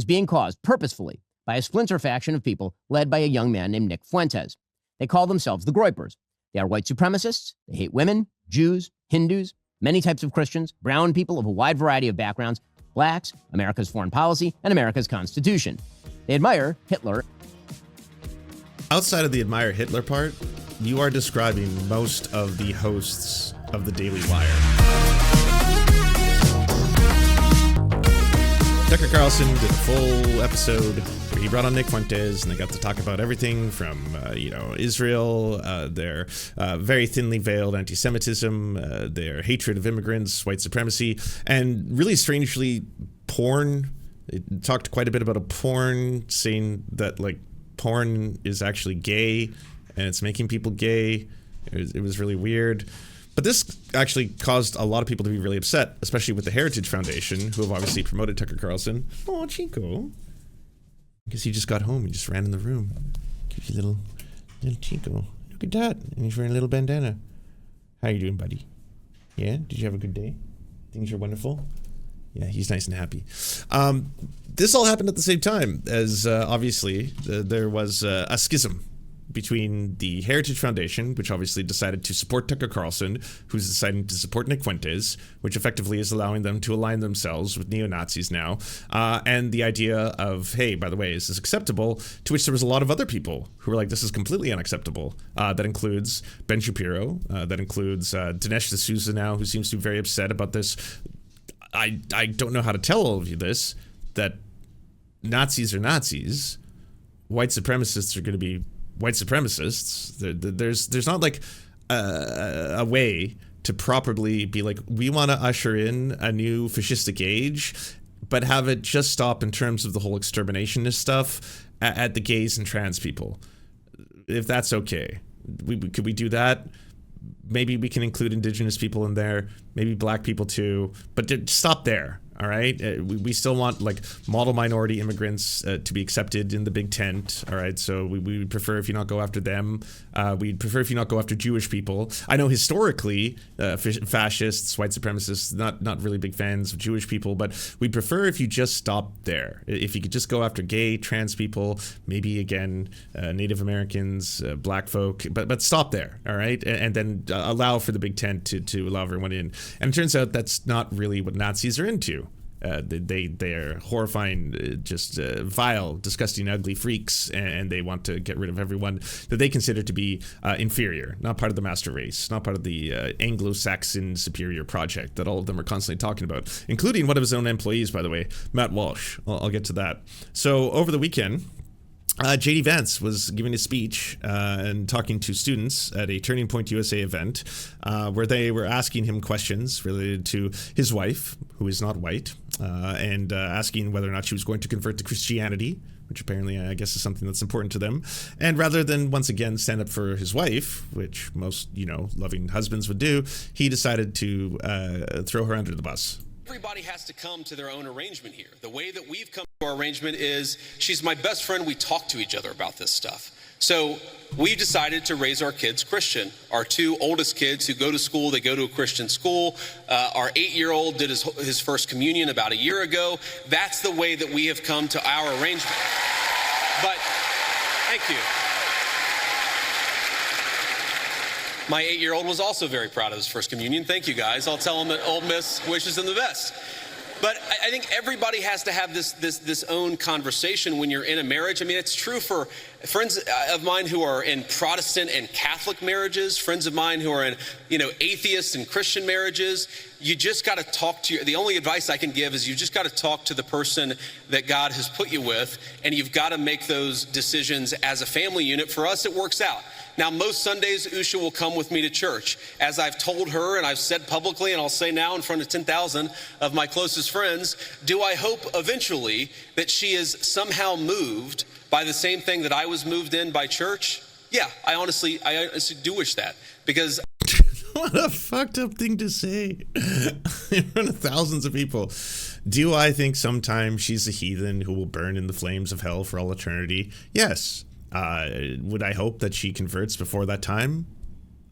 being caused purposefully by a splinter faction of people led by a young man named Nick Fuentes. They call themselves the Groypers. They are white supremacists. They hate women, Jews, Hindus, many types of Christians, brown people of a wide variety of backgrounds, blacks, America's foreign policy, and America's Constitution. They admire Hitler. Outside of the admire Hitler part, you are describing most of the hosts of the Daily Wire. Tucker Carlson did a full episode where he brought on Nick Fuentes, and they got to talk about everything from, Israel, their very thinly veiled anti-Semitism, their hatred of immigrants, white supremacy, and really strangely, porn. It talked quite a bit about a porn, saying that, like, porn is actually gay, and it's making people gay. It was really weird. But this actually caused a lot of people to be really upset, especially with the Heritage Foundation, who have obviously promoted Tucker Carlson. Oh, Chico. I guess he just got home. He just ran in the room. Give you little Chico. Look at that. And he's wearing a little bandana. How you doing, buddy? Yeah? Did you have a good day? Things are wonderful? Yeah, he's nice and happy. This all happened at the same time as, obviously, there was a schism between the Heritage Foundation, which obviously decided to support Tucker Carlson, who's deciding to support Nick Fuentes, which effectively is allowing them to align themselves with neo-Nazis now, and the idea of, hey, by the way, is this acceptable? To which there was a lot of other people who were like, this is completely unacceptable. That includes Ben Shapiro, that includes Dinesh D'Souza now, who seems to be very upset about this. I don't know how to tell all of you this, that Nazis are Nazis, white supremacists are going to be white supremacists. There's not like a way to properly be like, we want to usher in a new fascistic age, but have it just stop in terms of the whole exterminationist stuff at the gays and trans people. If that's okay, could we do that? Maybe we can include indigenous people in there, maybe black people too, but stop there. All right. We still want like model minority immigrants to be accepted in the big tent. All right. So we would prefer if you not go after them. We'd prefer if you not go after Jewish people. I know historically fascists, white supremacists, not really big fans of Jewish people, but we'd prefer if you just stop there. If you could just go after gay, trans people, maybe again, Native Americans, black folk, but stop there. All right. And then allow for the big tent to allow everyone in. And it turns out that's not really what Nazis are into. They're horrifying, just vile, disgusting, ugly freaks, and they want to get rid of everyone that they consider to be inferior, not part of the master race, not part of the Anglo-Saxon superior project that all of them are constantly talking about, including one of his own employees, by the way, Matt Walsh. I'll get to that. So over the weekend, J.D. Vance was giving a speech and talking to students at a Turning Point USA event where they were asking him questions related to his wife, who is not white, and asking whether or not she was going to convert to Christianity, which apparently I guess is something that's important to them. And rather than once again stand up for his wife, which most, loving husbands would do, he decided to throw her under the bus. Everybody has to come to their own arrangement here. The way that we've come to our arrangement is she's my best friend. We talk to each other about this stuff. So we decided to raise our kids Christian. Our two oldest kids who go to school, they go to a Christian school. Our 8-year-old did his first communion about a year ago. That's the way that we have come to our arrangement. But thank you. My 8-year-old was also very proud of his first communion. Thank you, guys. I'll tell him that Ole Miss wishes him the best. But I think everybody has to have this own conversation when you're in a marriage. I mean, it's true for friends of mine who are in Protestant and Catholic marriages, friends of mine who are in, atheist and Christian marriages. You just got to talk to the only advice I can give is you just got to talk to the person that God has put you with, and you've got to make those decisions as a family unit. For us, it works out. Now, most Sundays, Usha will come with me to church. As I've told her and I've said publicly, and I'll say now in front of 10,000 of my closest friends, do I hope eventually that she is somehow moved by the same thing that I was moved in by church? Yeah, I honestly do wish that, because... What a fucked up thing to say in front of thousands of people. Do I think sometime she's a heathen who will burn in the flames of hell for all eternity? Yes. Would I hope that she converts before that time?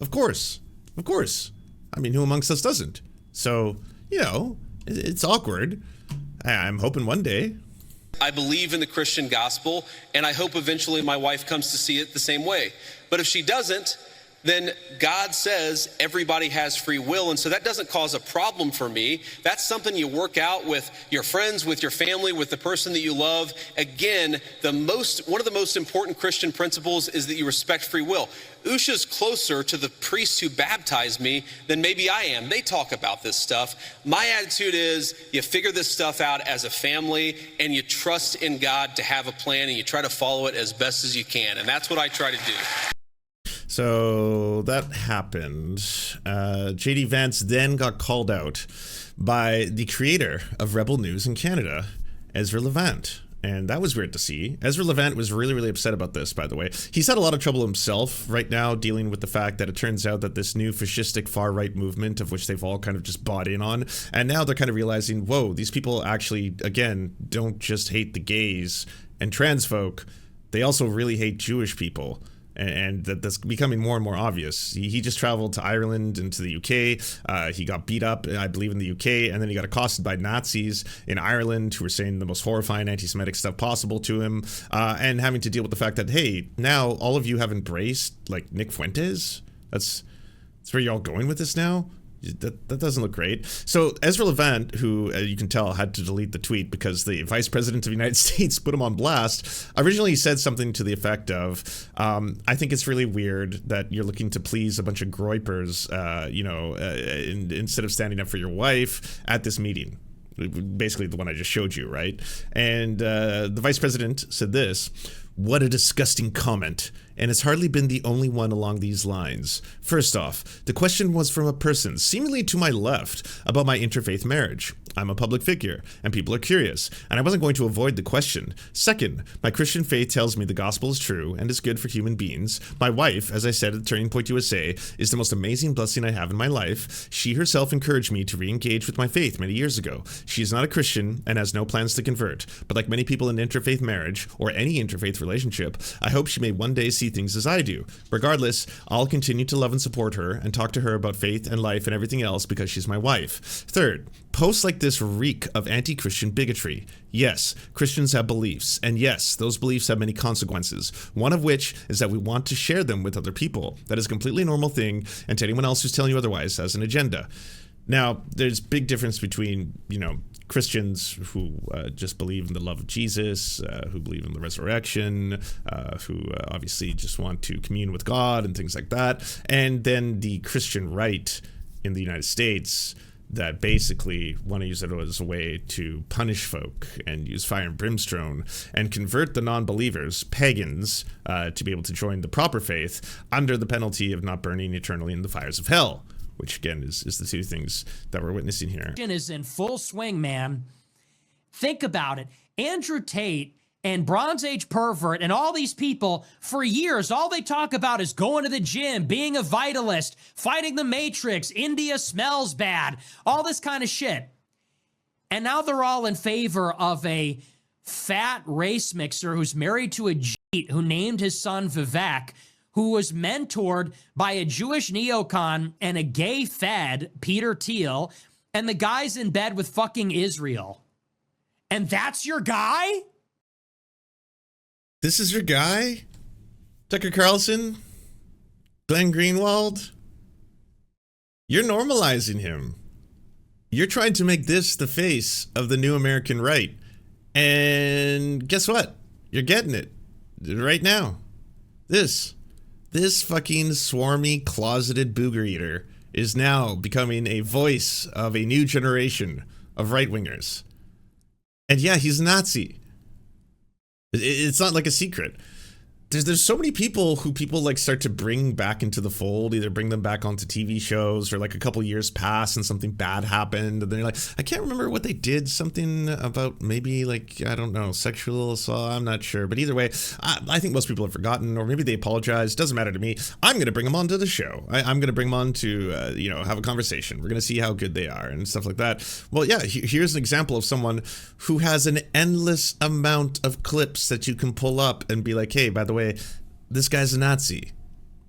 Of course. Of course. I mean, who amongst us doesn't? So, it's awkward. I'm hoping one day I believe in the Christian gospel, and I hope eventually my wife comes to see it the same way. But if she doesn't, then God says everybody has free will, and so that doesn't cause a problem for me. That's something you work out with your friends, with your family, with the person that you love. Again, one of the most important Christian principles is that you respect free will. Usha's closer to the priests who baptized me than maybe I am. They talk about this stuff. My attitude is you figure this stuff out as a family, and you trust in God to have a plan, and you try to follow it as best as you can, and that's what I try to do. So that happened. J.D. Vance then got called out by the creator of Rebel News in Canada, Ezra Levant. And that was weird to see. Ezra Levant was really, really upset about this, by the way. He's had a lot of trouble himself right now dealing with the fact that it turns out that this new fascistic far-right movement, of which they've all kind of just bought in on, and now they're kind of realizing, whoa, these people actually, again, don't just hate the gays and trans folk, they also really hate Jewish people. And that's becoming more and more obvious. He just traveled to Ireland and to the UK. He got beat up, I believe, in the UK, and then he got accosted by Nazis in Ireland who were saying the most horrifying anti-Semitic stuff possible to him, and having to deal with the fact that, hey, now all of you have embraced, like, Nick Fuentes? That's where you're all going with this now? That doesn't look great. So Ezra Levant, who you can tell had to delete the tweet because the vice president of the United States put him on blast, originally said something to the effect of, I think it's really weird that you're looking to please a bunch of groypers, instead of standing up for your wife at this meeting. Basically the one I just showed you, right? And the vice president said this: "What a disgusting comment. And it's hardly been the only one along these lines. First off, the question was from a person seemingly to my left about my interfaith marriage. I'm a public figure, and people are curious, and I wasn't going to avoid the question. Second, my Christian faith tells me the gospel is true and is good for human beings. My wife, as I said at Turning Point USA, is the most amazing blessing I have in my life. She herself encouraged me to re-engage with my faith many years ago. She is not a Christian and has no plans to convert, but like many people in interfaith marriage, or any interfaith relationship, I hope she may one day see things as I do. Regardless, I'll continue to love and support her and talk to her about faith and life and everything else because she's my wife. Third, posts like this reek of anti-Christian bigotry. Yes, Christians have beliefs, and yes, those beliefs have many consequences, one of which is that we want to share them with other people. That is a completely normal thing, and to anyone else who's telling you otherwise has an agenda." Now, there's big difference between, Christians who just believe in the love of Jesus, who believe in the resurrection, who obviously just want to commune with God and things like that, and then the Christian right in the United States that basically want to use it as a way to punish folk and use fire and brimstone and convert the non-believers, pagans, to be able to join the proper faith under the penalty of not burning eternally in the fires of hell, which again is the two things that we're witnessing here. Is in full swing, man. Think about it. Andrew Tate and Bronze Age pervert and all these people, for years, all they talk about is going to the gym, being a vitalist, fighting the Matrix, India smells bad, all this kind of shit. And now they're all in favor of a fat race mixer who's married to a Jeet who named his son Vivek, who was mentored by a Jewish neocon and a gay fed, Peter Thiel, and the guy's in bed with fucking Israel. And that's your guy? This is your guy? Tucker Carlson? Glenn Greenwald? You're normalizing him. You're trying to make this the face of the new American right. And guess what? You're getting it right now. This fucking swarmy, closeted booger eater is now becoming a voice of a new generation of right-wingers. And yeah, he's a Nazi. It's not like a secret. There's so many people who like start to bring back into the fold, either bring them back onto TV shows or like a couple years pass and something bad happened. And then you're like, I can't remember what they did, something about maybe like, I don't know, sexual assault. I'm not sure. But either way, I think most people have forgotten, or maybe they apologize. Doesn't matter to me. I'm going to bring them onto the show. I'm going to bring them on to, have a conversation. We're going to see how good they are and stuff like that. Well, yeah, here's an example of someone who has an endless amount of clips that you can pull up and be like, hey, by the way, this guy's a Nazi.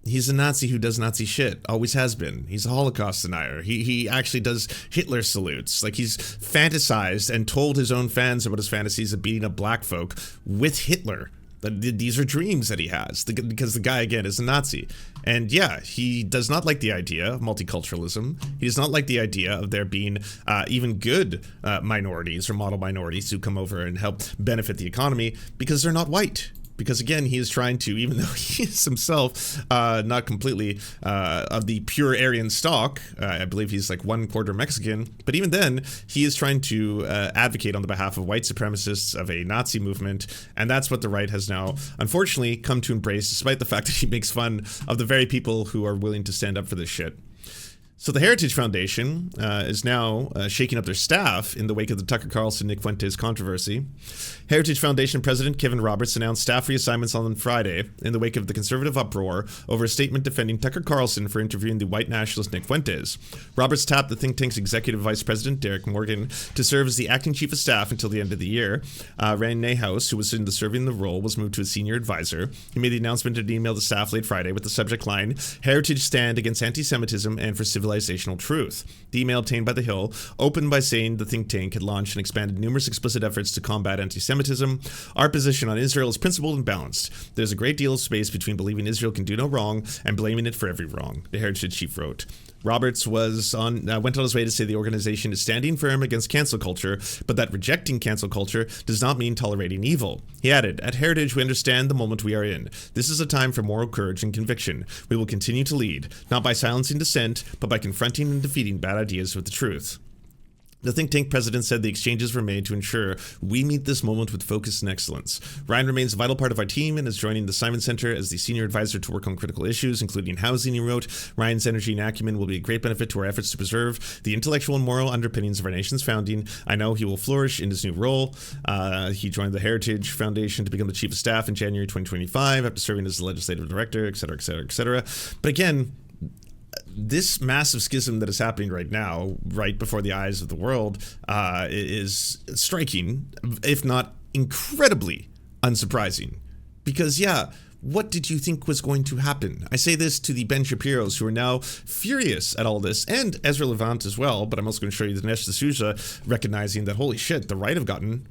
He's a Nazi who does Nazi shit. Always has been. He's a Holocaust denier. He actually does Hitler salutes. Like, he's fantasized and told his own fans about his fantasies of beating up black folk with Hitler. These are dreams that he has, because the guy, again, is a Nazi. And yeah, he does not like the idea of multiculturalism. He does not like the idea of there being even good minorities or model minorities who come over and help benefit the economy, because they're not white. Because again, he is trying to, even though he is himself not completely of the pure Aryan stock, I believe he's like 1/4 Mexican, but even then, he is trying to advocate on the behalf of white supremacists of a Nazi movement, and that's what the right has now, unfortunately, come to embrace, despite the fact that he makes fun of the very people who are willing to stand up for this shit. So the Heritage Foundation is now shaking up their staff in the wake of the Tucker Carlson-Nick Fuentes controversy. Heritage Foundation President Kevin Roberts announced staff reassignments on Friday in the wake of the conservative uproar over a statement defending Tucker Carlson for interviewing the white nationalist Nick Fuentes. Roberts tapped the think tank's executive vice president, Derek Morgan, to serve as the acting chief of staff until the end of the year. Rand Nayhouse, who was serving the role, was moved to a senior advisor. He made the announcement in an email to staff late Friday with the subject line, "Heritage Stand Against Anti-Semitism and for Civilizational Truth." The email obtained by The Hill opened by saying the think tank had launched and expanded numerous explicit efforts to combat anti-Semitism. Our position on Israel is principled and balanced. There's a great deal of space between believing Israel can do no wrong and blaming it for every wrong, the Heritage chief wrote. Roberts went on his way to say the organization is standing firm against cancel culture, but that rejecting cancel culture does not mean tolerating evil. He added, "At Heritage, we understand the moment we are in. This is a time for moral courage and conviction. We will continue to lead, not by silencing dissent, but by confronting and defeating bad ideas with the truth." The think tank president said the exchanges were made to ensure we meet this moment with focus and excellence. Ryan remains a vital part of our team and is joining the Simon Center as the senior advisor to work on critical issues, including housing, he wrote. Ryan's energy and acumen will be a great benefit to our efforts to preserve the intellectual and moral underpinnings of our nation's founding. I know he will flourish in his new role. He joined the Heritage Foundation to become the chief of staff in January 2025 after serving as the legislative director, et cetera, et cetera, et cetera. But again, this massive schism that is happening right now, right before the eyes of the world, is striking, if not incredibly unsurprising. Because, yeah, what did you think was going to happen? I say this to the Ben Shapiros, who are now furious at all this, and Ezra Levant as well, but I'm also going to show you the Dinesh D'Souza recognizing that, holy shit, the right have gotten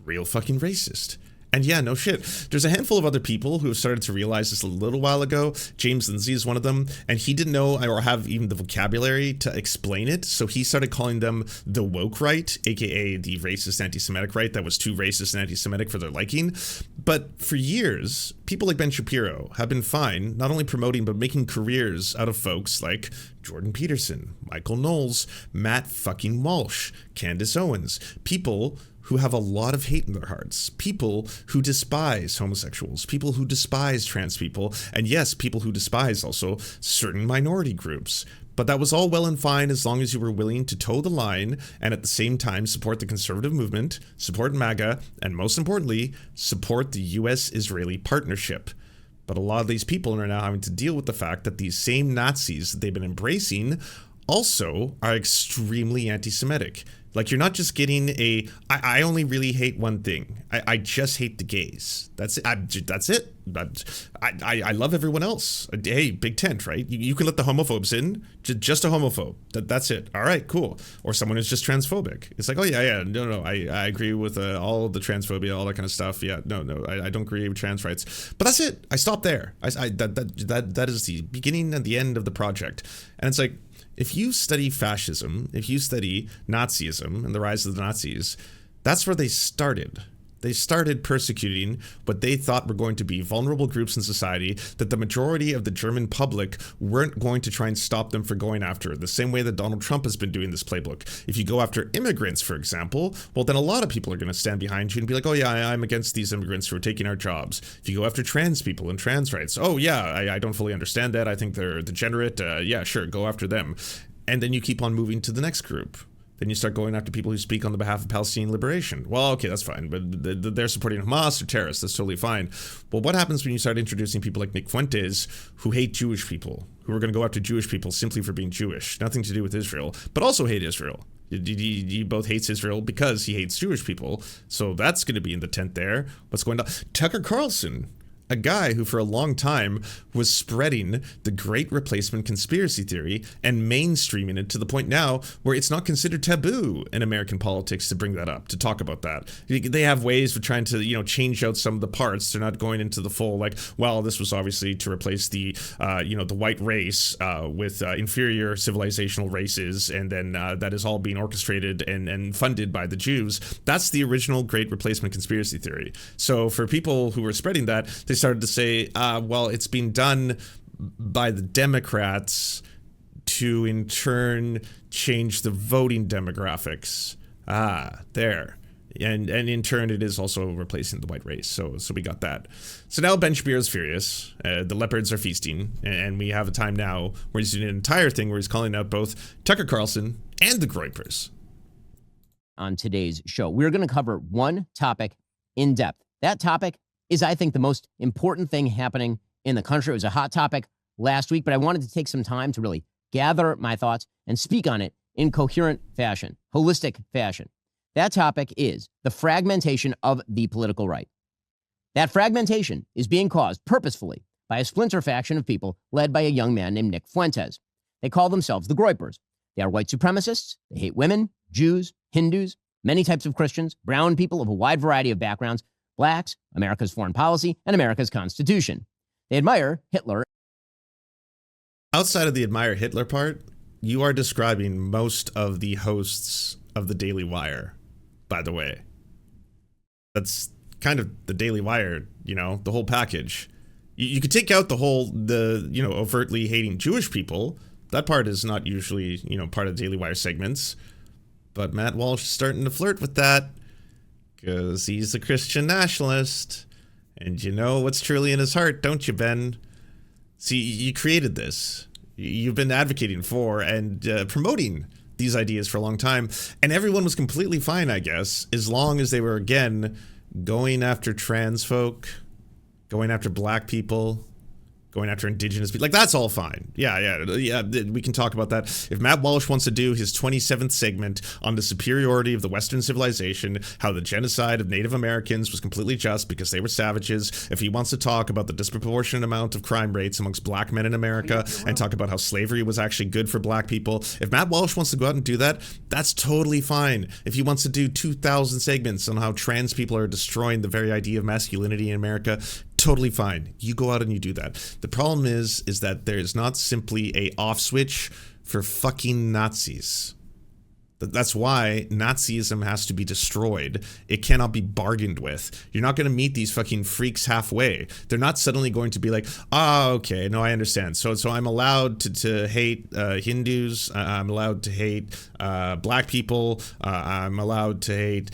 real fucking racist. And yeah, no shit. There's a handful of other people who have started to realize this a little while ago. James Lindsay is one of them, and he didn't know or have even the vocabulary to explain it, so he started calling them the woke right, aka the racist anti-Semitic right that was too racist and anti-Semitic for their liking. But for years, people like Ben Shapiro have been fine, not only promoting but making careers out of folks like Jordan Peterson, Michael Knowles, Matt fucking Walsh, Candace Owens, people who have a lot of hate in their hearts, people who despise homosexuals, people who despise trans people, and yes, people who despise also certain minority groups. But that was all well and fine as long as you were willing to toe the line and at the same time support the conservative movement, support MAGA, and most importantly, support the US-Israeli partnership. But a lot of these people are now having to deal with the fact that these same Nazis that they've been embracing also are extremely anti-Semitic. Like, you're not just getting I only really hate one thing. I just hate the gays. That's it. That's it. I love everyone else. Hey, big tent, right? You can let the homophobes in. Just a homophobe. That's it. All right, cool. Or someone who's just transphobic. It's like, oh yeah, no. I agree with all the transphobia, all that kind of stuff. Yeah, no. I don't agree with trans rights. But that's it. I stop there. That is the beginning and the end of the project. And it's like, if you study fascism, if you study Nazism and the rise of the Nazis, that's where they started. They started persecuting what they thought were going to be vulnerable groups in society that the majority of the German public weren't going to try and stop them from going after, the same way that Donald Trump has been doing this playbook. If you go after immigrants, for example, well, then a lot of people are going to stand behind you and be like, oh yeah, I'm against these immigrants who are taking our jobs. If you go after trans people and trans rights, oh yeah, I don't fully understand that. I think they're degenerate. Yeah, sure, go after them. And then you keep on moving to the next group. Then you start going after people who speak on the behalf of Palestinian liberation. Well, okay, that's fine, but they're supporting Hamas or terrorists. That's totally fine. Well, what happens when you start introducing people like Nick Fuentes, who hate Jewish people, who are going to go after Jewish people simply for being Jewish, nothing to do with Israel, but also hate Israel? He both hates Israel because he hates Jewish people, so that's going to be in the tent there. What's going on? Tucker Carlson, a guy who for a long time was spreading the Great Replacement conspiracy theory and mainstreaming it to the point now where it's not considered taboo in American politics to bring that up, to talk about that. They have ways of trying to, change out some of the parts. They're not going into the full, well, this was obviously to replace the, the white race with inferior civilizational races, and then that is all being orchestrated and funded by the Jews. That's the original Great Replacement conspiracy theory. So for people who were spreading that, they started to say, well, it's being done by the Democrats to in turn change the voting demographics. There. And in turn, it is also replacing the white race. So we got that. So now Ben Shapiro's furious. The leopards are feasting. And we have a time now where he's doing an entire thing where he's calling out both Tucker Carlson and the Groypers. On today's show, we're going to cover one topic in depth. That topic is, I think, the most important thing happening in the country. It was a hot topic last week, but I wanted to take some time to really gather my thoughts and speak on it in coherent fashion, holistic fashion. That topic is the fragmentation of the political right. That fragmentation is being caused purposefully by a splinter faction of people led by a young man named Nick Fuentes. They call themselves the Groypers. They are white supremacists. They hate women, Jews, Hindus, many types of Christians, brown people of a wide variety of backgrounds, blacks, America's foreign policy, and America's Constitution. They admire Hitler. Outside of the admire Hitler part, you are describing most of the hosts of the Daily Wire, by the way. That's kind of the Daily Wire, the whole package. You could take out the overtly hating Jewish people. That part is not usually, part of the Daily Wire segments. But Matt Walsh is starting to flirt with that because he's a Christian nationalist. And you know what's truly in his heart, don't you, Ben? See, you created this. You've been advocating for and promoting these ideas for a long time. And everyone was completely fine, I guess, as long as they were, again, going after trans folk, going after black people, going after indigenous people. That's all fine. Yeah, we can talk about that. If Matt Walsh wants to do his 27th segment on the superiority of the Western civilization, how the genocide of Native Americans was completely just because they were savages, if he wants to talk about the disproportionate amount of crime rates amongst black men in America and talk about how slavery was actually good for black people, if Matt Walsh wants to go out and do that, that's totally fine. If he wants to do 2,000 segments on how trans people are destroying the very idea of masculinity in America, totally fine. You go out and you do that. The problem is that there is not simply a off switch for fucking Nazis. That's why Nazism has to be destroyed. It cannot be bargained with. You're not going to meet these fucking freaks halfway. They're not suddenly going to be like, okay, no, I understand. So I'm allowed to hate Hindus. I'm allowed to hate black people. I'm allowed to hate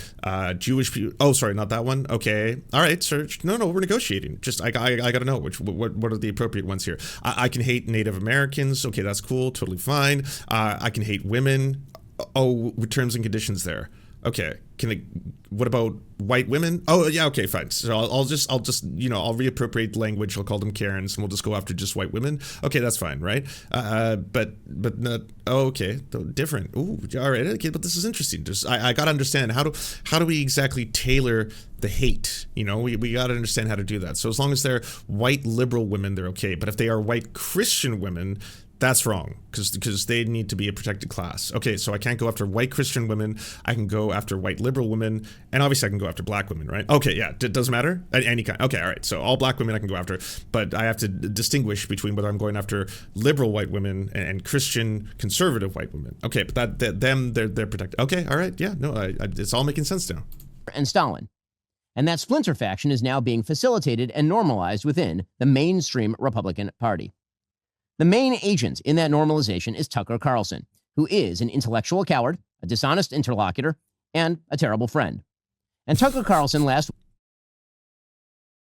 Jewish people. Oh, sorry, not that one. Okay, all right, sir. No, we're negotiating. Just I got to know what are the appropriate ones here. I can hate Native Americans. Okay, that's cool. Totally fine. I can hate women. Oh, with terms and conditions there. Okay. What about white women? Oh, yeah. Okay, fine. So I'll just I'll reappropriate language. I'll call them Karens, and we'll just go after just white women. Okay, that's fine, right? But not. Oh, okay, different. Ooh, all right. Okay, but this is interesting. I gotta understand how do we exactly tailor the hate? We gotta understand how to do that. So as long as they're white liberal women, they're okay. But if they are white Christian women, that's wrong, because they need to be a protected class. Okay, so I can't go after white Christian women. I can go after white liberal women, and obviously I can go after black women, right? Okay, yeah, it doesn't matter? Any kind. Okay, all right, so all black women I can go after, but I have to distinguish between whether I'm going after liberal white women and Christian conservative white women. Okay, but they're protected. Okay, all right, yeah, no, it's all making sense now. And Stalin. And that splinter faction is now being facilitated and normalized within the mainstream Republican Party. The main agent in that normalization is Tucker Carlson, who is an intellectual coward, a dishonest interlocutor, and a terrible friend. And Tucker Carlson last...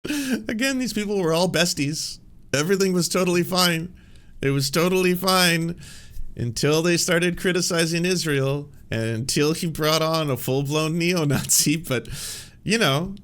Again, these people were all besties. Everything was totally fine. It was totally fine until they started criticizing Israel and until he brought on a full-blown neo-Nazi. But, the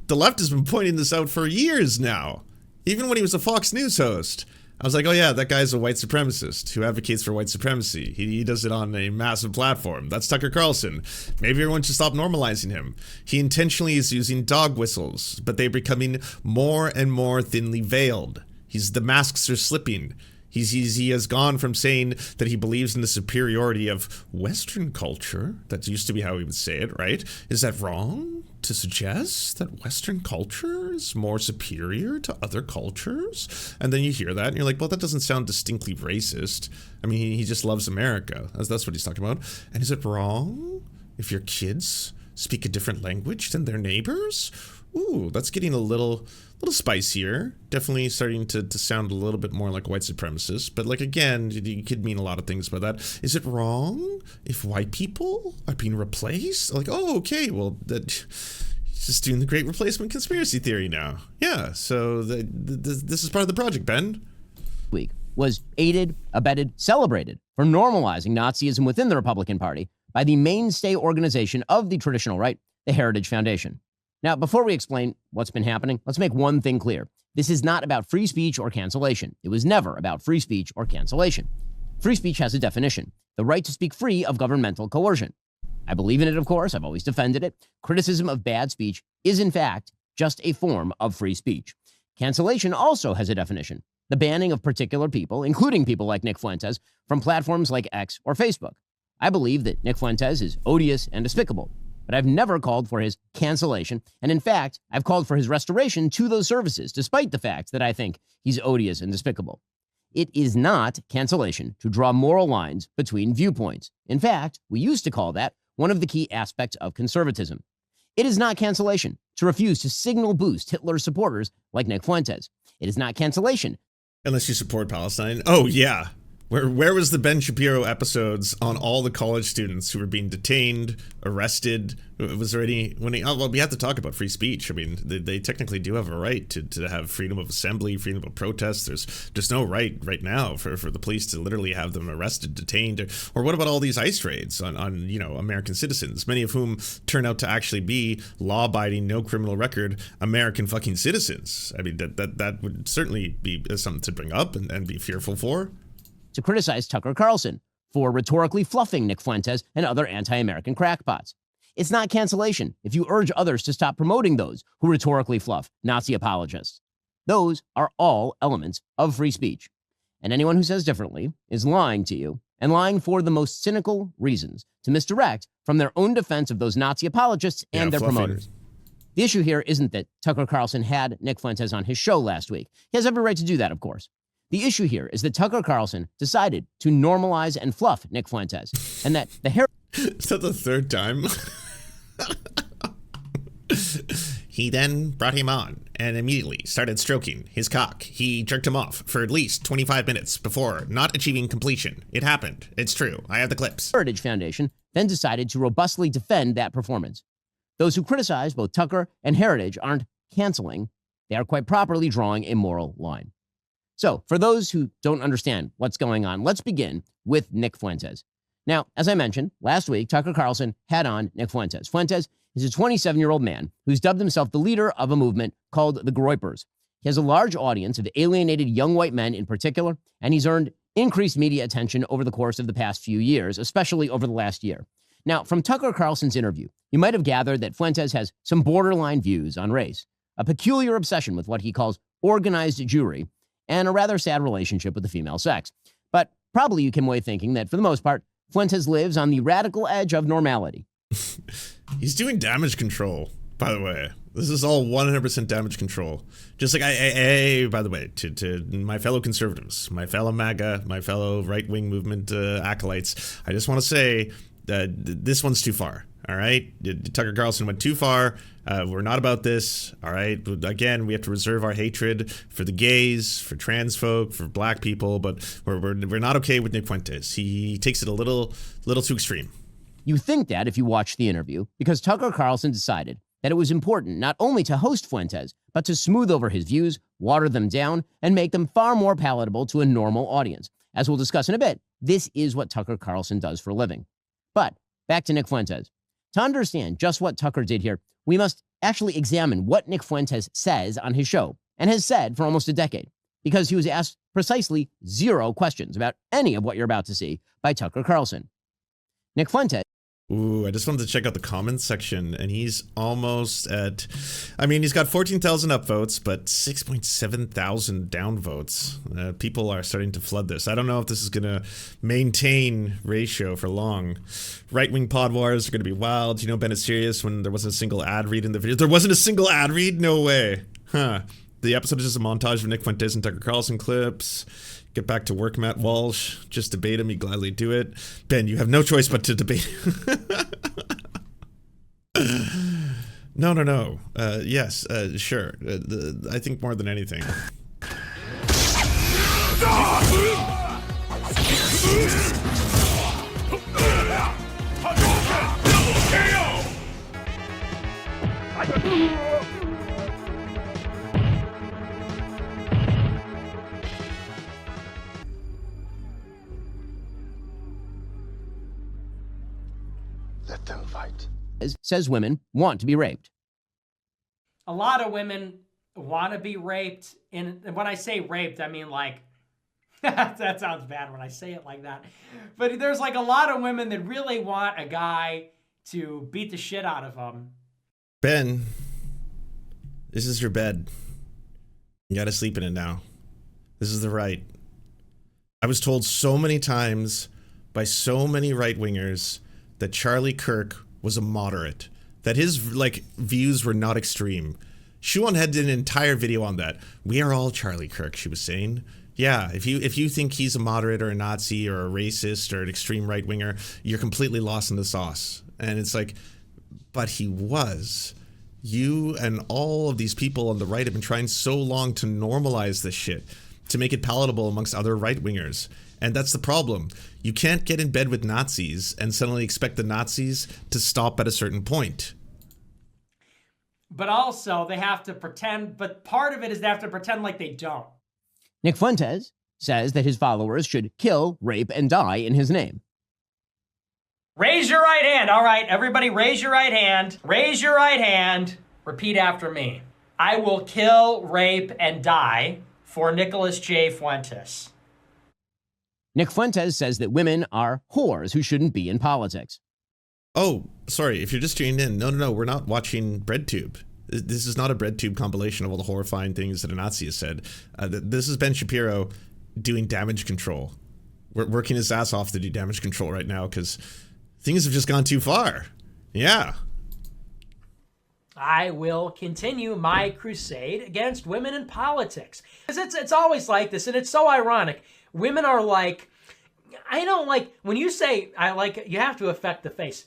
left has been pointing this out for years now. Even when he was a Fox News host. I was like, oh yeah, that guy's a white supremacist who advocates for white supremacy. He does it on a massive platform. That's Tucker Carlson. Maybe everyone should stop normalizing him. He intentionally is using dog whistles, but they're becoming more and more thinly veiled. The masks are slipping. He has gone from saying that he believes in the superiority of Western culture. That used to be how he would say it, right? Is that wrong to suggest that Western culture is more superior to other cultures? And then you hear that and you're like, well, that doesn't sound distinctly racist. I mean, he just loves America. That's what he's talking about. And is it wrong if your kids speak a different language than their neighbors? Ooh, that's getting a little spicier. Definitely starting to sound a little bit more like a white supremacist. But like, again, you could mean a lot of things by that. Is it wrong if white people are being replaced? Like, oh, okay, well, he's just doing the great replacement conspiracy theory now. Yeah, so this is part of the project, Ben. Week was aided, abetted, celebrated for normalizing Nazism within the Republican Party by the mainstay organization of the traditional right, the Heritage Foundation. Now, before we explain what's been happening, let's make one thing clear. This is not about free speech or cancellation. It was never about free speech or cancellation. Free speech has a definition: the right to speak free of governmental coercion. I believe in it, of course. I've always defended it. Criticism of bad speech is, in fact, just a form of free speech. Cancellation also has a definition: the banning of particular people, including people like Nick Fuentes, from platforms like X or Facebook. I believe that Nick Fuentes is odious and despicable, but I've never called for his cancellation. And in fact, I've called for his restoration to those services, despite the fact that I think he's odious and despicable. It is not cancellation to draw moral lines between viewpoints. In fact, we used to call that one of the key aspects of conservatism. It is not cancellation to refuse to signal boost Hitler's supporters like Nick Fuentes. It is not cancellation. Unless you support Palestine. Oh, yeah. Where was the Ben Shapiro episodes on all the college students who were being detained, arrested? Was there any... well, we have to talk about free speech. I mean, they technically do have a right to have freedom of assembly, freedom of protest. There's no right now for the police to literally have them arrested, detained. Or what about all these ICE raids on American citizens, many of whom turn out to actually be law-abiding, no criminal record American fucking citizens? I mean, that would certainly be something to bring up and be fearful for. To criticize Tucker Carlson for rhetorically fluffing Nick Fuentes and other anti-American crackpots. It's not cancellation if you urge others to stop promoting those who rhetorically fluff Nazi apologists. Those are all elements of free speech. And anyone who says differently is lying to you, and lying for the most cynical reasons, to misdirect from their own defense of those Nazi apologists and their promoters. The issue here isn't that Tucker Carlson had Nick Fuentes on his show last week. He has every right to do that, of course. The issue here is that Tucker Carlson decided to normalize and fluff Nick Fuentes, and that the Is that the third time? He then brought him on and immediately started stroking his cock. He jerked him off for at least 25 minutes before not achieving completion. It happened. It's true. I have the clips. Heritage Foundation then decided to robustly defend that performance. Those who criticize both Tucker and Heritage aren't canceling. They are quite properly drawing a moral line. So, for those who don't understand what's going on, let's begin with Nick Fuentes. Now, as I mentioned, last week, Tucker Carlson had on Nick Fuentes. Fuentes is a 27-year-old man who's dubbed himself the leader of a movement called the Groypers. He has a large audience of alienated young white men in particular, and he's earned increased media attention over the course of the past few years, especially over the last year. Now, from Tucker Carlson's interview, you might have gathered that Fuentes has some borderline views on race, a peculiar obsession with what he calls organized Jewry, and a rather sad relationship with the female sex. But probably you came away thinking that, for the most part, Fuentes lives on the radical edge of normality. He's doing damage control, by the way. This is all 100% damage control. Just like, by the way, to my fellow conservatives, my fellow MAGA, my fellow right-wing movement acolytes, I just want to say that this one's too far. All right, Tucker Carlson went too far. We're not about this. All right, again, we have to reserve our hatred for the gays, for trans folk, for black people, but we're not okay with Nick Fuentes. He takes it a little too extreme. You think that if you watch the interview, because Tucker Carlson decided that it was important not only to host Fuentes, but to smooth over his views, water them down, and make them far more palatable to a normal audience. As we'll discuss in a bit, this is what Tucker Carlson does for a living. But back to Nick Fuentes. To understand just what Tucker did here, we must actually examine what Nick Fuentes says on his show, and has said for almost a decade, because he was asked precisely 0 questions about any of what you're about to see by Tucker Carlson. Nick Fuentes. Ooh, I just wanted to check out the comments section, and he's almost at, I mean, he's got 14,000 upvotes, but 6.7 thousand downvotes. People are starting to flood this. I don't know if this is going to maintain ratio for long. Right-wing pod wars are going to be wild. You know, Ben is serious when there wasn't a single ad read in the video. There wasn't a single ad read? No way. Huh. The episode is just a montage of Nick Fuentes and Tucker Carlson clips. Get back to work, Matt Walsh. Just debate him. He'd gladly do it. Ben, you have no choice but to debate. No. Yes, sure. I think more than anything. Let them fight. Says women want to be raped. A lot of women want to be raped. And when I say raped, I mean like, that sounds bad when I say it like that. But there's like a lot of women that really want a guy to beat the shit out of them. Ben, this is your bed. You gotta sleep in it now. This is the right. I was told so many times by so many right-wingers that Charlie Kirk was a moderate, that his like views were not extreme. Shuon had an entire video on that. We are all Charlie Kirk, she was saying. Yeah, if you think he's a moderate or a Nazi or a racist or an extreme right-winger, you're completely lost in the sauce. And it's like, but he was. You and all of these people on the right have been trying so long to normalize this shit, to make it palatable amongst other right-wingers. And that's the problem. You can't get in bed with Nazis and suddenly expect the Nazis to stop at a certain point. But also, they have to pretend, but part of it is they have to pretend like they don't. Nick Fuentes says that his followers should kill, rape, and die in his name. Raise your right hand. All right, everybody raise your right hand. Raise your right hand. Repeat after me. I will kill, rape, and die for Nicholas J. Fuentes. Nick Fuentes says that women are whores who shouldn't be in politics. Oh, sorry, if you're just tuning in, no, we're not watching BreadTube. This is not a BreadTube compilation of all the horrifying things that a Nazi has said. This is Ben Shapiro doing damage control. We're working his ass off to do damage control right now because things have just gone too far. Yeah. I will continue my crusade against women in politics. It's always like this, and it's so ironic. Women are like, I don't like, when you say, I like, you have to affect the face.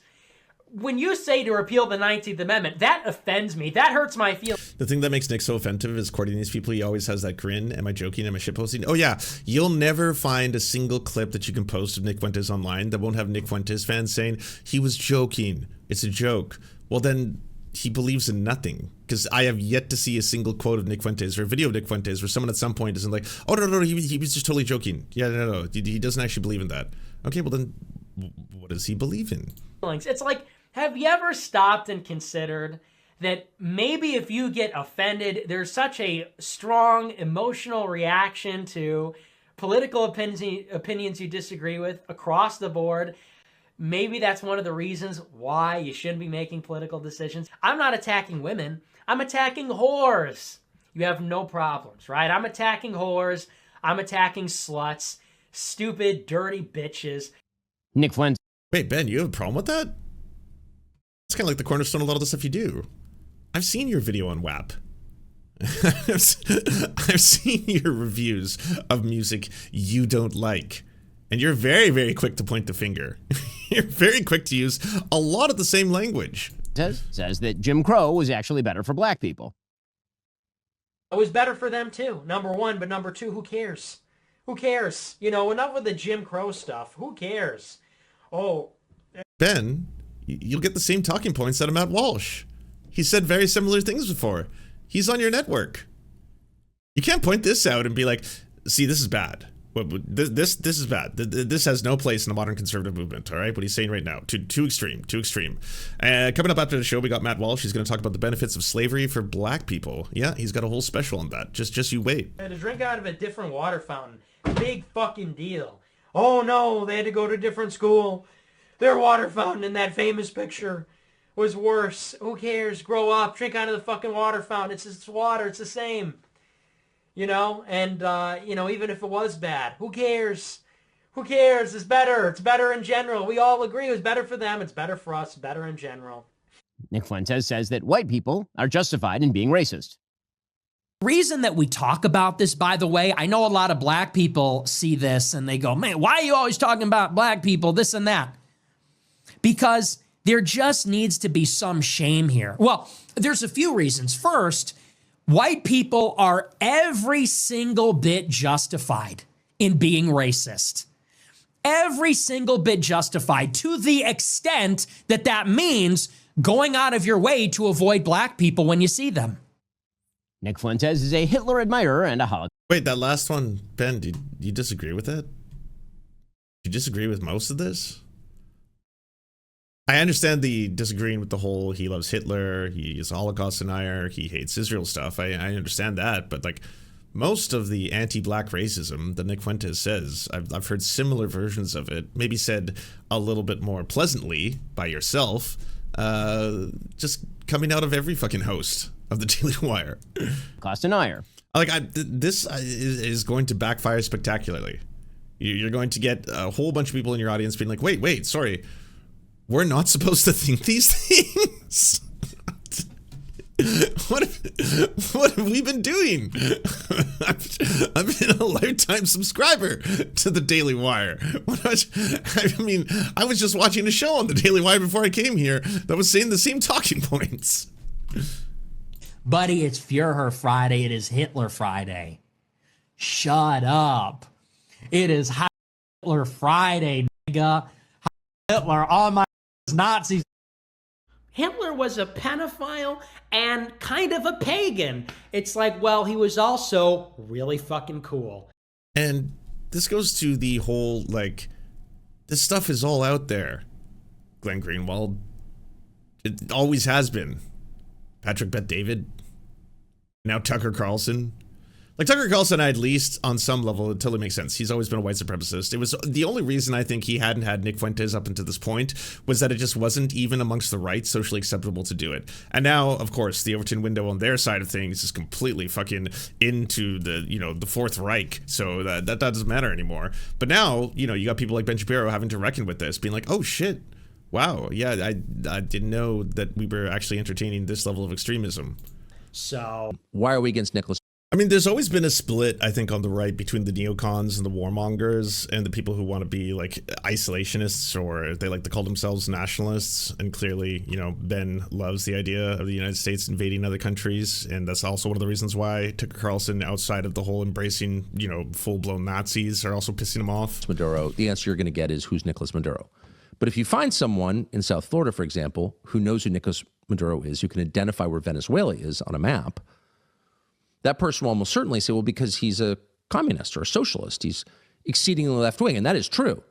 When you say to repeal the 19th Amendment, that offends me. That hurts my feelings. The thing that makes Nick so offensive is quoting these people. He always has that grin. Am I joking? Am I shitposting? Oh yeah, you'll never find a single clip that you can post of Nick Fuentes online that won't have Nick Fuentes fans saying, he was joking. It's a joke. Well then, he believes in nothing, because I have yet to see a single quote of Nick Fuentes or a video of Nick Fuentes where someone at some point isn't like, oh no, he was just totally joking. Yeah, no, he doesn't actually believe in that. Okay, well then, what does he believe in? It's like, have you ever stopped and considered that maybe if you get offended, there's such a strong emotional reaction to political opinions you disagree with across the board? Maybe that's one of the reasons why you shouldn't be making political decisions. I'm not attacking women. I'm attacking whores. You have no problems, right? I'm attacking whores. I'm attacking sluts. Stupid, dirty bitches. Nick Fuentes. Wait, Ben, you have a problem with that? It's kind of like the cornerstone of a lot of the stuff you do. I've seen your video on WAP. I've seen your reviews of music you don't like. And you're very, very quick to point the finger. You're very quick to use a lot of the same language. Says that Jim Crow was actually better for black people. It was better for them too, number one, but number two, who cares? Who cares? You know, enough with the Jim Crow stuff. Who cares? Oh. Ben, you'll get the same talking points out of Matt Walsh. He said very similar things before. He's on your network. You can't point this out and be like, see, this is bad. This is bad. This has no place in the modern conservative movement. All right, what he's saying right now, too extreme. Coming up after the show, we got Matt Walsh. He's going to talk about the benefits of slavery for black people. Yeah, he's got a whole special on that. Just you wait. They had to drink out of a different water fountain. Big fucking deal. Oh no, they had to go to a different school. Their water fountain in that famous picture was worse. Who cares? Grow up. Drink out of the fucking water fountain. It's water. It's the same. And, even if it was bad, who cares? Who cares? It's better. It's better in general. We all agree it was better for them. It's better for us. Better in general. Nick Fuentes says that white people are justified in being racist. Reason that we talk about this, by the way, I know a lot of black people see this and they go, man, why are you always talking about black people, this and that? Because there just needs to be some shame here. Well, there's a few reasons. First, white people are every single bit justified in being racist. Every single bit justified, to the extent that that means going out of your way to avoid black people when you see them. Nick Fuentes is a Hitler admirer and a Holocaust. Wait, that last one, Ben, do you disagree with that? Do you disagree with most of this? I understand the disagreeing with the whole he loves Hitler, he is a Holocaust denier, he hates Israel stuff. I understand that, but like most of the anti-black racism that Nick Fuentes says, I've heard similar versions of it, maybe said a little bit more pleasantly by yourself, just coming out of every fucking host of the Daily Wire. Holocaust denier. This is going to backfire spectacularly. You're going to get a whole bunch of people in your audience being like, wait, sorry. We're not supposed to think these things. What have we been doing? I've been a lifetime subscriber to the Daily Wire. I was just watching a show on the Daily Wire before I came here that was saying the same talking points. Buddy, it's Führer Friday. It is Hitler Friday. Shut up. It is Hitler Friday, nigga. Hitler, all my Nazis. Hitler was a pedophile and kind of a pagan. It's like, well, he was also really fucking cool. And this goes to the whole, this stuff is all out there. Glenn Greenwald. It always has been. Patrick Bet-David. Now Tucker Carlson. Tucker Carlson, at least on some level, it totally makes sense. He's always been a white supremacist. It was the only reason I think he hadn't had Nick Fuentes up until this point was that it just wasn't even amongst the right socially acceptable to do it. And now, of course, the Overton window on their side of things is completely fucking into the Fourth Reich. So that doesn't matter anymore. But now, you got people like Ben Shapiro having to reckon with this, being like, oh shit, wow, yeah, I didn't know that we were actually entertaining this level of extremism. So why are we against Nicholas? I mean, there's always been a split, I think, on the right between the neocons and the warmongers and the people who want to be isolationists, or they like to call themselves nationalists. And clearly, Ben loves the idea of the United States invading other countries. And that's also one of the reasons why Tucker Carlson, outside of the whole embracing, full-blown Nazis, are also pissing him off. Maduro, the answer you're going to get is, who's Nicolas Maduro? But if you find someone in South Florida, for example, who knows who Nicolas Maduro is, who can identify where Venezuela is on a map, that person will almost certainly say, well, because he's a communist or a socialist, he's exceedingly left-wing, and that is true.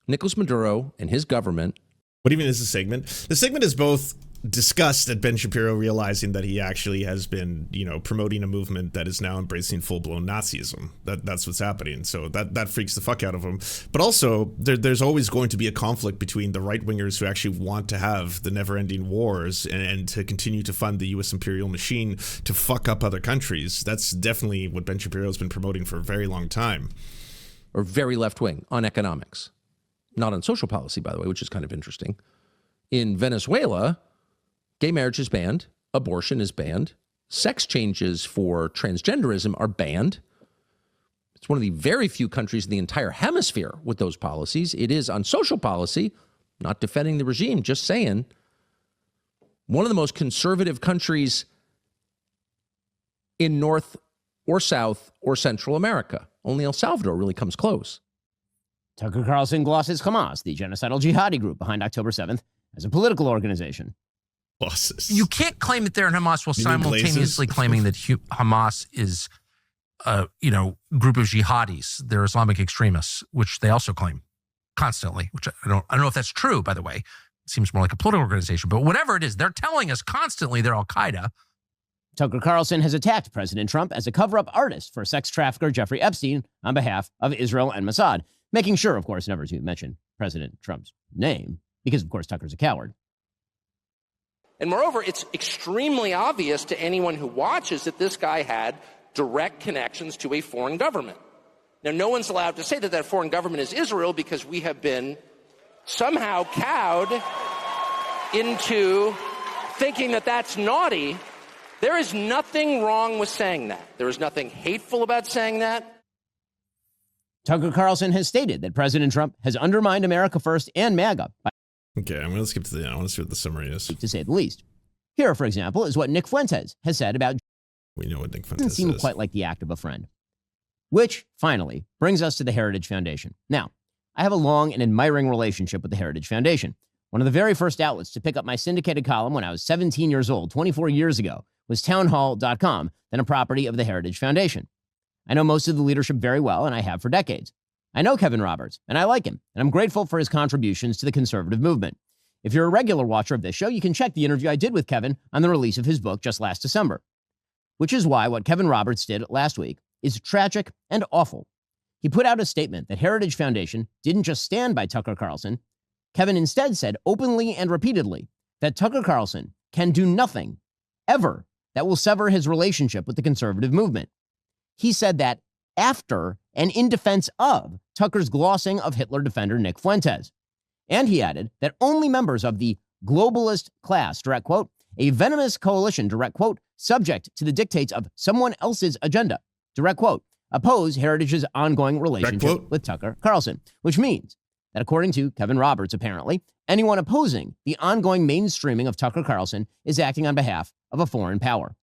Nicolas Maduro and his government. What do you mean is the segment? The segment is both disgust at Ben Shapiro realizing that he actually has been, promoting a movement that is now embracing full-blown Nazism. That's what's happening. So that freaks the fuck out of him. But also, there's always going to be a conflict between the right-wingers who actually want to have the never-ending wars and to continue to fund the U.S. imperial machine to fuck up other countries. That's definitely what Ben Shapiro has been promoting for a very long time. Or very left-wing on economics. Not on social policy, by the way, which is kind of interesting. In Venezuela, gay marriage is banned, abortion is banned, sex changes for transgenderism are banned. It's one of the very few countries in the entire hemisphere with those policies. It is on social policy, not defending the regime, just saying, one of the most conservative countries in North or South or Central America. Only El Salvador really comes close. Tucker Carlson glosses Hamas, the genocidal jihadi group behind October 7th, as a political organization. Glosses. You can't claim that they're in Hamas while simultaneously claiming that Hamas is group of jihadis. They're Islamic extremists, which they also claim constantly, which I don't know if that's true, by the way. It seems more like a political organization, but whatever it is, they're telling us constantly they're Al-Qaeda. Tucker Carlson has attacked President Trump as a cover-up artist for sex trafficker Jeffrey Epstein on behalf of Israel and Mossad, making sure, of course, never to mention President Trump's name, because, of course, Tucker's a coward. And moreover, it's extremely obvious to anyone who watches that this guy had direct connections to a foreign government. Now, no one's allowed to say that that foreign government is Israel because we have been somehow cowed into thinking that that's naughty. There is nothing wrong with saying that. There is nothing hateful about saying that. Tucker Carlson has stated that President Trump has undermined America First and MAGA, Okay, I'm going to skip to I want to see what the summary is. to say the least. Here, for example, is what Nick Fuentes has said about We know what Nick doesn't Fuentes seem is. quite like the act of a friend. Which, finally, brings us to the Heritage Foundation. Now, I have a long and admiring relationship with the Heritage Foundation. One of the very first outlets to pick up my syndicated column when I was 17 years old, 24 years ago, was townhall.com, then a property of the Heritage Foundation. I know most of the leadership very well, and I have for decades. I know Kevin Roberts, and I like him, and I'm grateful for his contributions to the conservative movement. If you're a regular watcher of this show, you can check the interview I did with Kevin on the release of his book just last December. Which is why what Kevin Roberts did last week is tragic and awful. He put out a statement that Heritage Foundation didn't just stand by Tucker Carlson. Kevin instead said openly and repeatedly that Tucker Carlson can do nothing, ever, that will sever his relationship with the conservative movement. He said that after and in defense of Tucker's glossing of Hitler defender Nick Fuentes. And he added that only members of the globalist class, direct quote, a venomous coalition, direct quote, subject to the dictates of someone else's agenda, direct quote, oppose Heritage's ongoing relationship with Tucker Carlson, which means that according to Kevin Roberts, apparently, anyone opposing the ongoing mainstreaming of Tucker Carlson is acting on behalf of a foreign power.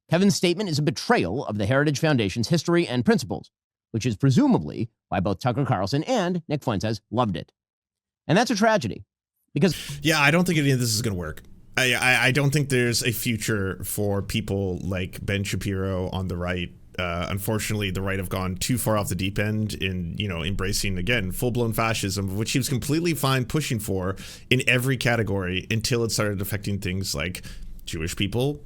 Kevin's statement is a betrayal of the Heritage Foundation's history and principles, which is presumably why both Tucker Carlson and Nick Fuentes loved it. And that's a tragedy, because... Yeah, I don't think any of this is going to work. I don't think there's a future for people like Ben Shapiro on the right. Unfortunately, the right have gone too far off the deep end in, embracing, again, full-blown fascism, which he was completely fine pushing for in every category until it started affecting things like Jewish people,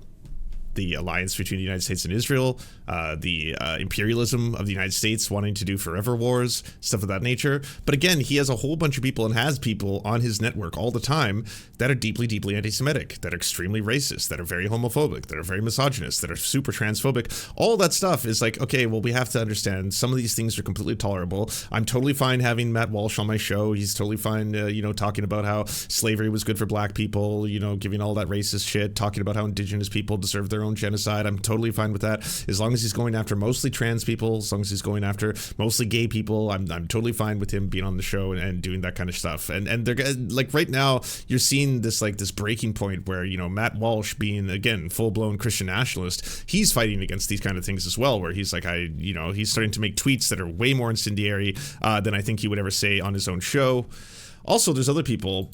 the alliance between the United States and Israel, the imperialism of the United States wanting to do forever wars, stuff of that nature. But again, he has a whole bunch of people and has people on his network all the time that are deeply, deeply anti-Semitic, that are extremely racist, that are very homophobic, that are very misogynist, that are super transphobic. All that stuff is like, okay, well, we have to understand some of these things are completely tolerable. I'm totally fine having Matt Walsh on my show. He's totally fine, talking about how slavery was good for black people, giving all that racist shit, talking about how indigenous people deserve their own genocide. I'm totally fine with that. As long as he's going after mostly trans people, as long as he's going after mostly gay people, I'm totally fine with him being on the show and doing that kind of stuff. And they're like, right now you're seeing this breaking point where, Matt Walsh, being again full-blown Christian nationalist, he's fighting against these kind of things as well, where he's like, he's starting to make tweets that are way more incendiary than I think he would ever say on his own show. Also, there's other people.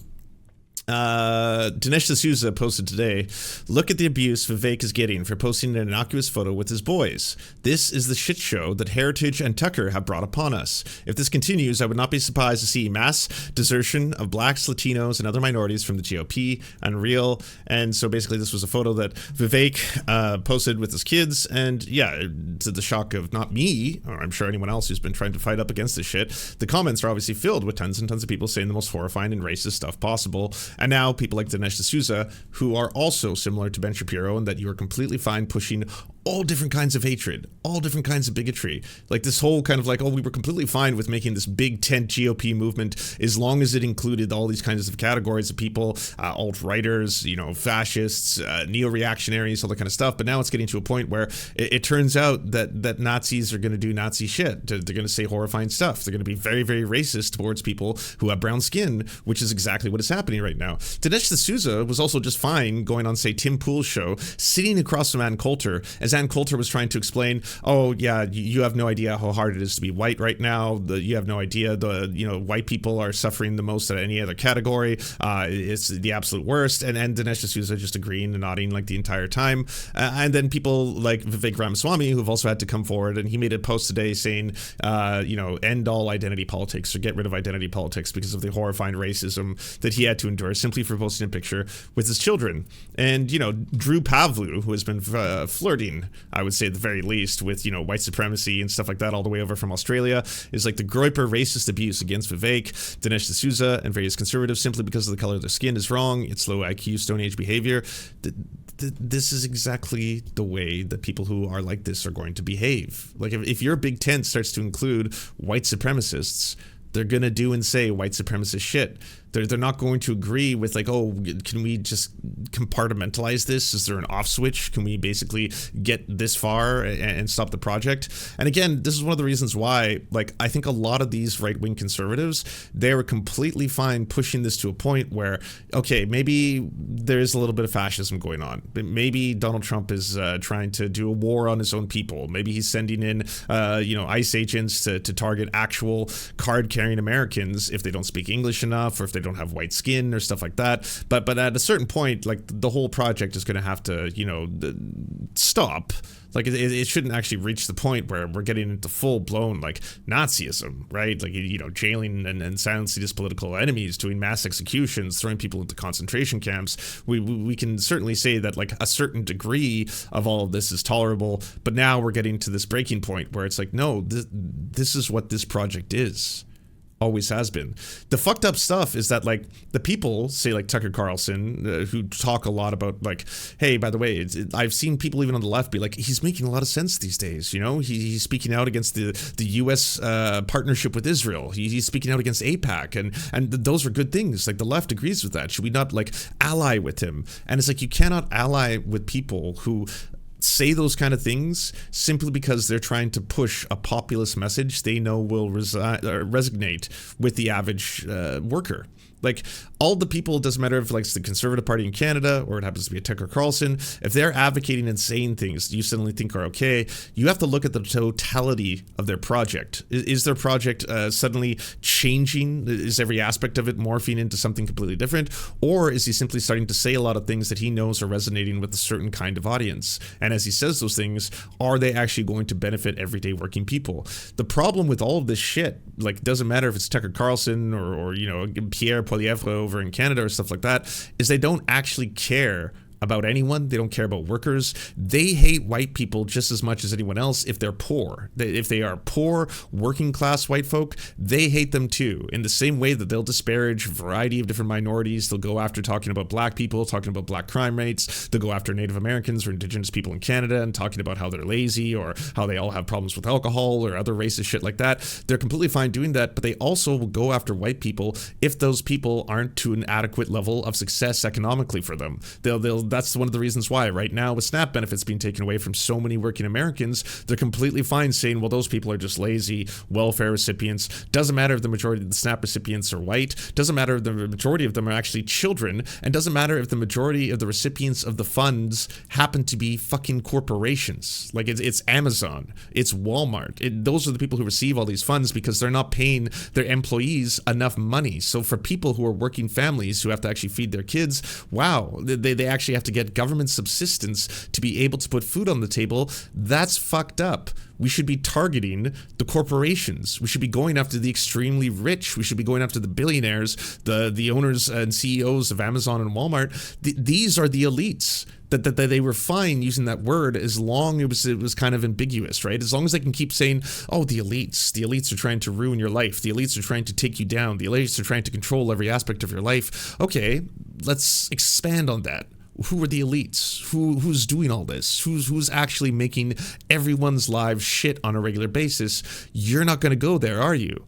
Dinesh D'Souza posted today, look at the abuse Vivek is getting for posting an innocuous photo with his boys. This is the shit show that Heritage and Tucker have brought upon us. If this continues, I would not be surprised to see mass desertion of blacks, Latinos, and other minorities from the GOP. Unreal. And so basically this was a photo that Vivek posted with his kids, and yeah, to the shock of not me, or I'm sure anyone else who's been trying to fight up against this shit, the comments are obviously filled with tons and tons of people saying the most horrifying and racist stuff possible. And now people like Dinesh D'Souza, who are also similar to Ben Shapiro, and that you are completely fine pushing all different kinds of hatred, all different kinds of bigotry. Like this whole kind of like, we were completely fine with making this big tent GOP movement as long as it included all these kinds of categories of people, alt-righters, fascists, neo-reactionaries, all that kind of stuff. But now it's getting to a point where it turns out that Nazis are going to do Nazi shit. They're going to say horrifying stuff. They're going to be very, very racist towards people who have brown skin, which is exactly what is happening right now. Dinesh D'Souza was also just fine going on, say, Tim Pool's show, sitting across from Ann Coulter, as Ann Coulter was trying to explain, oh, yeah, you have no idea how hard it is to be white right now. You have no idea. White people are suffering the most at any other category. It's the absolute worst. And Dinesh D'Souza just agreeing and nodding like the entire time. And then people like Vivek Ramaswamy, who've also had to come forward, and he made a post today saying, end all identity politics or get rid of identity politics because of the horrifying racism that he had to endure simply for posting a picture with his children. And, Drew Pavlu, who has been flirting, I would say at the very least, with, white supremacy and stuff like that all the way over from Australia, is like the groiper racist abuse against Vivek, Dinesh D'Souza, and various conservatives simply because of the color of their skin is wrong. It's low IQ, Stone Age behavior. This is exactly the way that people who are like this are going to behave. Like if your big tent starts to include white supremacists, they're going to do and say white supremacist shit. They're not going to agree with like, oh, can we just compartmentalize this? Is there an off switch? Can we basically get this far and stop the project? And again, this is one of the reasons why, like, I think a lot of these right-wing conservatives, they were completely fine pushing this to a point where, okay, maybe there's a little bit of fascism going on. Maybe Donald Trump is trying to do a war on his own people. Maybe he's sending in, ICE agents to target actual card-carrying Americans if they don't speak English enough or if they don't have white skin or stuff like that. But at a certain point, like the whole project is going to have to, stop. Like it shouldn't actually reach the point where we're getting into full blown like Nazism, right? Like, jailing and silencing his political enemies, doing mass executions, throwing people into concentration camps. We can certainly say that like a certain degree of all of this is tolerable, but now we're getting to this breaking point where it's like, no, this is what this project is. Always has been. The fucked up stuff is that like the people say like Tucker Carlson who talk a lot about like, hey, by the way, I've seen people even on the left be like, he's making a lot of sense these days. He's speaking out against the U.S. Partnership with Israel. He's speaking out against AIPAC, and those are good things. Like the left agrees with that. Should we not like ally with him? And it's like you cannot ally with people who say those kind of things simply because they're trying to push a populist message they know will resonate with the average worker. Like all the people, it doesn't matter if like it's the Conservative Party in Canada or it happens to be a Tucker Carlson, if they're advocating and saying things you suddenly think are okay, you have to look at the totality of their project. Is their project suddenly changing? Is every aspect of it morphing into something completely different? Or is he simply starting to say a lot of things that he knows are resonating with a certain kind of audience? And as he says those things, are they actually going to benefit everyday working people? The problem with all of this shit, like it doesn't matter if it's Tucker Carlson or Pierre Poilievre over in Canada or stuff like that, is they don't actually care about anyone. They don't care about workers. They hate white people just as much as anyone else if they're poor. If they are poor, working class white folk, they hate them too. In the same way that they'll disparage a variety of different minorities. They'll go after talking about black people, talking about black crime rates. They'll go after Native Americans or Indigenous people in Canada and talking about how they're lazy or how they all have problems with alcohol or other racist shit like that. They're completely fine doing that, but they also will go after white people if those people aren't to an adequate level of success economically for them. That's one of the reasons why right now with SNAP benefits being taken away from so many working Americans, they're completely fine saying, well, those people are just lazy welfare recipients. Doesn't matter if the majority of the SNAP recipients are white. Doesn't matter if the majority of them are actually children. And doesn't matter if the majority of the recipients of the funds happen to be fucking corporations. Like it's Amazon, it's Walmart. Those are the people who receive all these funds because they're not paying their employees enough money. So for people who are working families who have to actually feed their kids, wow, they actually have to get government subsistence to be able to put food on the table. That's fucked up. We should be targeting the corporations. We should be going after the extremely rich. We should be going after the billionaires, the owners and CEOs of Amazon and Walmart. These are the elites. That they were fine using that word as long as it was kind of ambiguous, right? As long as they can keep saying, oh, the elites are trying to ruin your life. The elites are trying to take you down. The elites are trying to control every aspect of your life. Okay, let's expand on that. Who are the elites? Who's doing all this? Who's actually making everyone's lives shit on a regular basis? You're not going to go there, are you?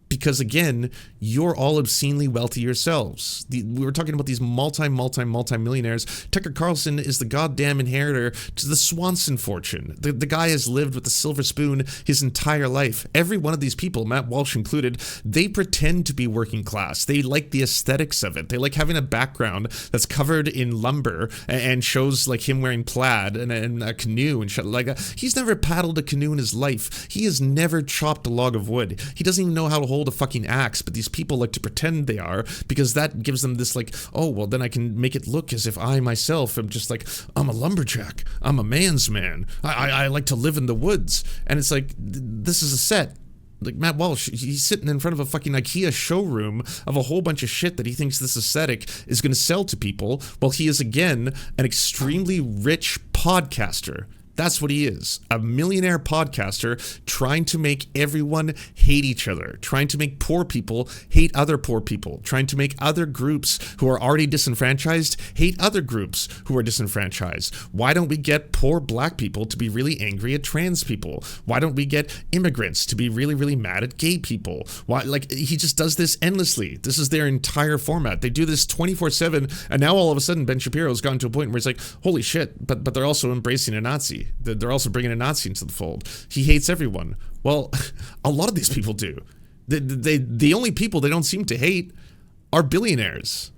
Because again, you're all obscenely wealthy yourselves. We were talking about these multi-millionaires. Tucker Carlson is the goddamn inheritor to the Swanson fortune. The guy has lived with the silver spoon his entire life. Every one of these people, Matt Walsh included, they pretend to be working class. They like the aesthetics of it. They like having a background that's covered in lumber and shows like him wearing plaid and a canoe and shit. Like he's never paddled a canoe in his life. He has never chopped a log of wood. He doesn't even know how to hold a fucking axe, but these people like to pretend they are, because that gives them this like, oh, well, then I can make it look as if I myself am just like, I'm a lumberjack, I'm a man's man, I like to live in the woods. And it's like, this is a set. Like Matt Walsh, he's sitting in front of a fucking IKEA showroom of a whole bunch of shit that he thinks this aesthetic is going to sell to people, while he is, again, an extremely rich podcaster. That's what he is, a millionaire podcaster trying to make everyone hate each other, trying to make poor people hate other poor people, trying to make other groups who are already disenfranchised hate other groups who are disenfranchised. Why don't we get poor black people to be really angry at trans people? Why don't we get immigrants to be really, really mad at gay people? Why, like, he just does this endlessly. This is their entire format. They do this 24/7, and now all of a sudden Ben Shapiro's gotten to a point where it's like, holy shit, but they're also embracing a Nazi. They're also bringing a Nazi into the fold. He hates everyone. Well, a lot of these people do. The only people they don't seem to hate are billionaires.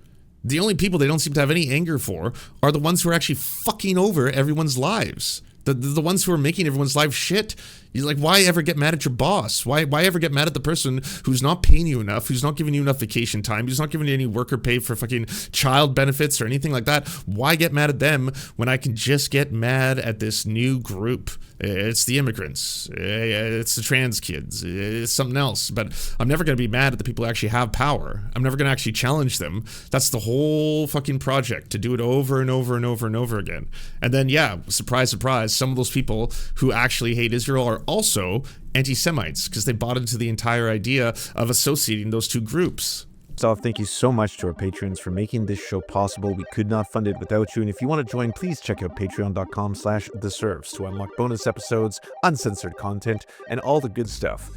The only people they don't seem to have any anger for are the ones who are actually fucking over everyone's lives. The ones who are making everyone's life shit. You're like, why ever get mad at your boss? Why ever get mad at the person who's not paying you enough, who's not giving you enough vacation time, who's not giving you any worker pay for fucking child benefits or anything like that? Why get mad at them when I can just get mad at this new group? It's the immigrants. It's the trans kids. It's something else. But I'm never going to be mad at the people who actually have power. I'm never going to actually challenge them. That's the whole fucking project, to do it over and over and over and over again. And then, yeah, surprise, surprise, some of those people who actually hate Israel are also anti-Semites, because they bought into the entire idea of associating those two groups. First off, thank you so much to our patrons for making this show possible. We could not fund it without you. And if you want to join, please check out patreon.com/theserfs to unlock bonus episodes, uncensored content, and all the good stuff.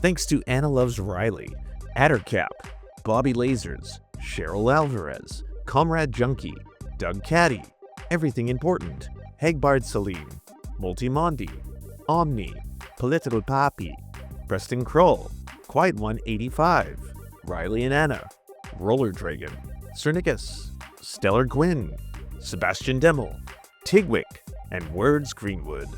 Thanks to Anna Loves Riley, Addercap, Bobby Lasers, Cheryl Alvarez, Comrade Junkie, Doug Caddy, Everything Important, Hegbard Salim, Multimondi, Omni, Political Papi, Preston Kroll, Quiet One 85, Riley and Anna, Roller Dragon, Cernicus, Stellar Gwyn, Sebastian Demmel, Tigwick, and Words Greenwood.